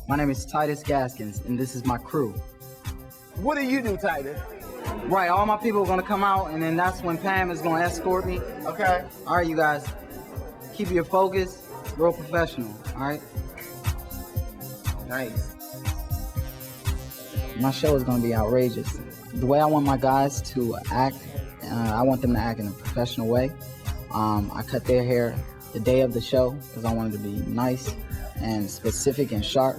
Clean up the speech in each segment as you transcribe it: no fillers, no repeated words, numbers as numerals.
My name is Titus Gaskins, and this is my crew. What do you do, Titus? Right, all my people are gonna come out, and then that's when Pam is gonna escort me. Okay. All right, you guys, keep your focus, real professional, all right? Nice. My show is gonna be outrageous. The way I want my guys to act, I want them to act in a professional way. I cut their hair the day of the show because I want it to be nice and specific and sharp.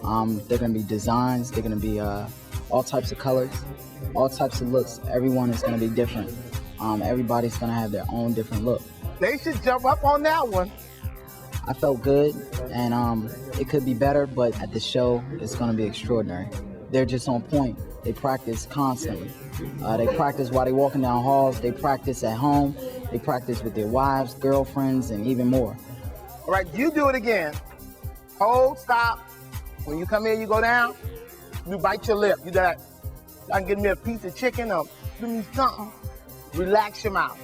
They're gonna be designs, they're gonna be all types of colors, all types of looks. Everyone is gonna be different. Everybody's gonna have their own different look. They should jump up on that one. I felt good, and it could be better, but at the show, it's gonna be extraordinary. They're just on point. They practice constantly. They practice while they're walking down halls. They practice at home. They practice with their wives, girlfriends, and even more. All right, you do it again. Hold, stop. When you come in, you go down. You bite your lip. You do that. I can give me a piece of chicken or give me something. Relax your mouth.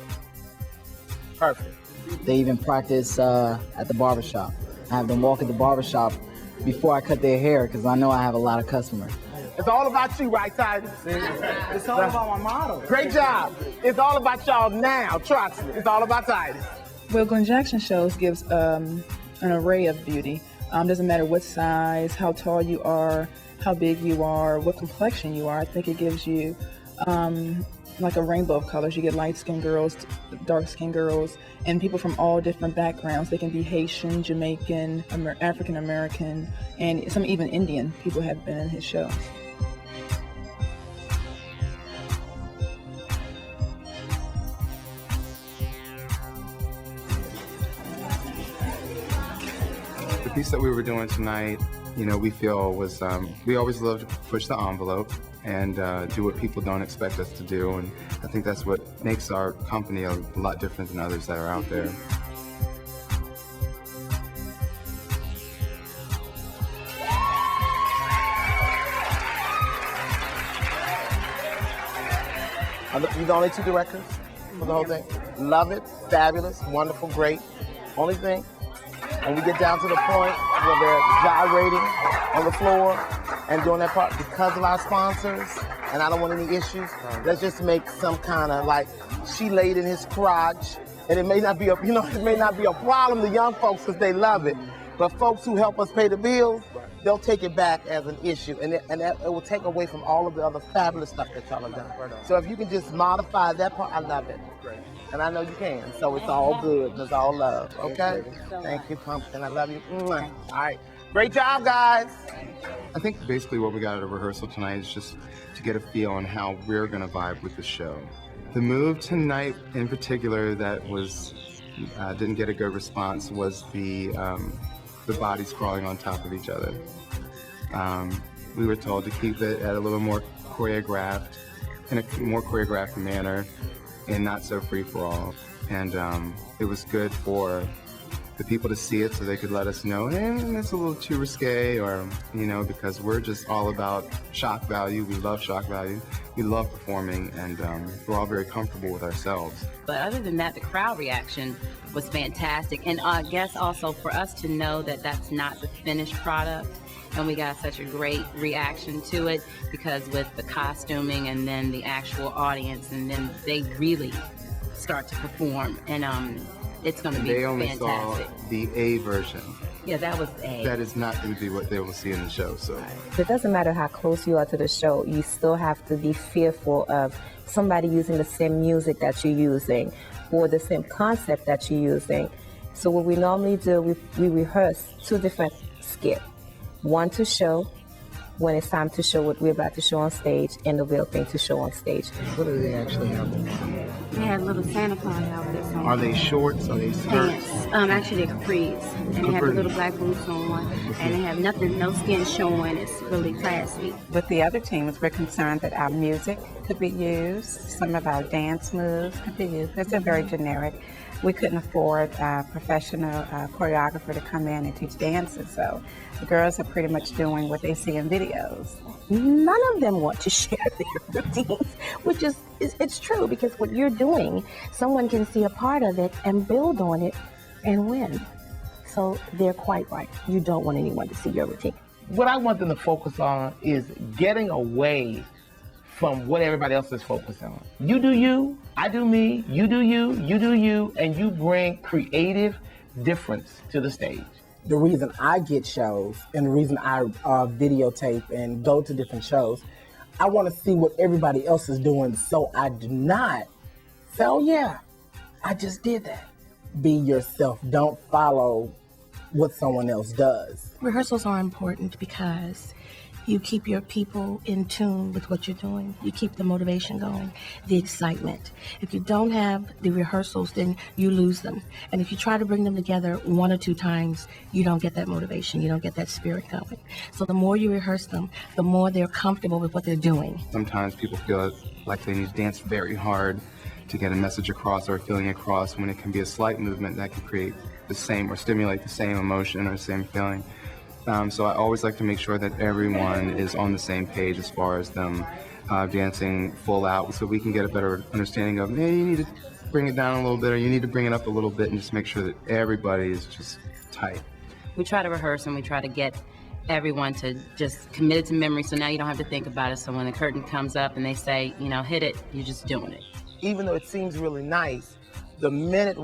Perfect. They even practice at the barbershop. I have them walk at the barbershop before I cut their hair because I know I have a lot of customers. It's all about you, right, Titus? It's all about my model. Great job. It's all about y'all now, trust me. It's all about Titus. Well, Glenn Jackson shows gives an array of beauty. Doesn't matter what size, how tall you are, how big you are, what complexion you are. I think it gives you like a rainbow of colors. You get light-skinned girls, dark-skinned girls, and people from all different backgrounds. They can be Haitian, Jamaican, African-American, and some even Indian people have been in his show. The piece that we were doing tonight, we feel was, we always love to push the envelope and do what people don't expect us to do. And I think that's what makes our company a lot different than others that are out there. Are you the only two directors for the whole thing? Love it, fabulous, wonderful, great. Only thing, when we get down to the point where they're gyrating on the floor and doing that part, because of our sponsors, and I don't want any issues, let's just make some kind of like, she laid in his crotch, and it may not be it may not be a problem to young folks because they love it, but folks who help us pay the bills, they'll take it back as an issue, and it will take away from all of the other fabulous stuff that y'all have done. So if you can just modify that part, I love it. And I know you can, so it's all good, and it's all love, okay? Thank you, Pumpkin, I love you. Mwah. All right, great job, guys. I think basically what we got out of rehearsal tonight is just to get a feel on how we're gonna vibe with the show. The move tonight in particular that was, didn't get a good response was the bodies crawling on top of each other. We were told to keep it at a little more choreographed, in a more choreographed manner, and not so free for all. And it was good for the people to see it so they could let us know, hey, it's a little too risque, or, because we're just all about shock value. We love shock value. We love performing, and we're all very comfortable with ourselves. But other than that, the crowd reaction was fantastic. And I guess also for us to know that that's not the finished product, and we got such a great reaction to it, because with the costuming and then the actual audience, and then they really start to perform, and it's going to be fantastic. They only saw the A version. Yeah, that was A. That is not going to be what they will see in the show. So it doesn't matter how close you are to the show, you still have to be fearful of somebody using the same music that you're using or the same concept that you're using. So what we normally do, we rehearse two different skits. One to show when it's time to show what we're about to show on stage, and the real thing to show on stage. What do they actually have on? They have little Santa Claus outfits on. Are they shorts? Are they skirts? Actually they're capris. And they have the little black boots on, and they have nothing, no skin showing. It's really classy. With the other teams, we're concerned that our music could be used. Some of our dance moves could be used. They're very generic. We couldn't afford a professional choreographer to come in and teach dances, so the girls are pretty much doing what they see in videos. None of them want to share their routines, which is it's true, because what you're doing, someone can see a part of it and build on it and win. So they're quite right. You don't want anyone to see your routine. what I want them to focus on is getting away from what everybody else is focused on. You do you, I do me, you do you, and you bring creative difference to the stage. The reason I get shows and the reason I videotape and go to different shows, I want to see what everybody else is doing so I do not say, oh yeah, I just did that. Be yourself. Don't follow what someone else does. Rehearsals are important because you keep your people in tune with what you're doing. You keep the motivation going, the excitement. If you don't have the rehearsals, then you lose them. And if you try to bring them together 1 or 2 times, you don't get that motivation. You don't get that spirit going. So the more you rehearse them, the more they're comfortable with what they're doing. Sometimes people feel like they need to dance very hard to get a message across or a feeling across, when it can be a slight movement that can create the same or stimulate the same emotion or the same feeling. So I always like to make sure that everyone is on the same page as far as them dancing full out, so we can get a better understanding of, hey, you need to bring it down a little bit, or you need to bring it up a little bit, and just make sure that everybody is just tight. We try to rehearse and we try to get everyone to just commit it to memory, so now you don't have to think about it. So when the curtain comes up and they say, you know, hit it, you're just doing it. Even though it seems really nice, the minute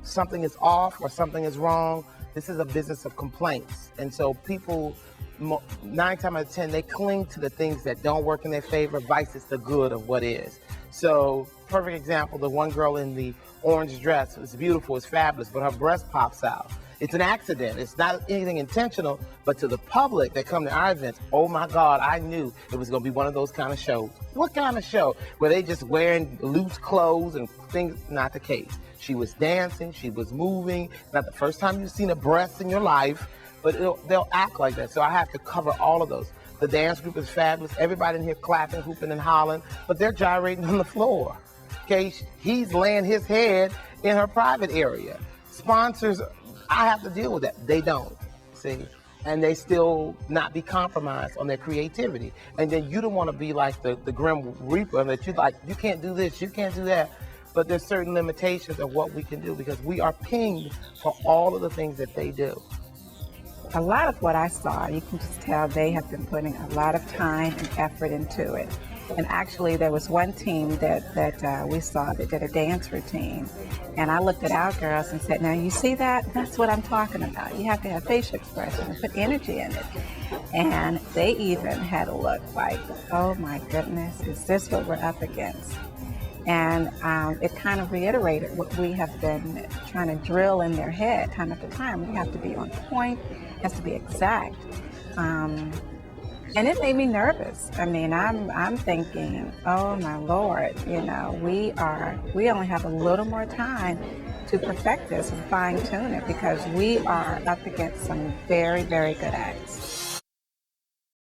something is off or something is wrong, this is a business of complaints. And so people, 9 times out of 10, they cling to the things that don't work in their favor, vices the good of what is. So, perfect example, the one girl in the orange dress, it's beautiful, it's fabulous, but her breast pops out. It's an accident. It's not anything intentional, but to the public that come to our events, oh my God, I knew it was going to be one of those kind of shows. What kind of show? Where they just wearing loose clothes and things? Not the case. She was dancing, she was moving. Not the first time you've seen a breast in your life, but they'll act like that. So I have to cover all of those. The dance group is fabulous. Everybody in here clapping, hooping, and hollering, but they're gyrating on the floor. Okay, he's laying his head in her private area. Sponsors, I have to deal with that. They don't, see? And they still not be compromised on their creativity. And then you don't want to be like the Grim Reaper, that you like, you can't do this, you can't do that. But there's certain limitations of what we can do because we are pinged for all of the things that they do. A lot of what I saw, you can just tell they have been putting a lot of time and effort into it. And actually, there was one team that we saw that did a dance routine. And I looked at our girls and said, now you see that? That's what I'm talking about. You have to have facial expression and put energy in it. And they even had a look like, oh my goodness, is this what we're up against? And it kind of reiterated what we have been trying to drill in their head time after time. We have to be on point, it has to be exact. And it made me nervous. I mean, I'm thinking, oh my Lord, you know, we only have a little more time to perfect this and fine tune it because we are up against some very, very good acts.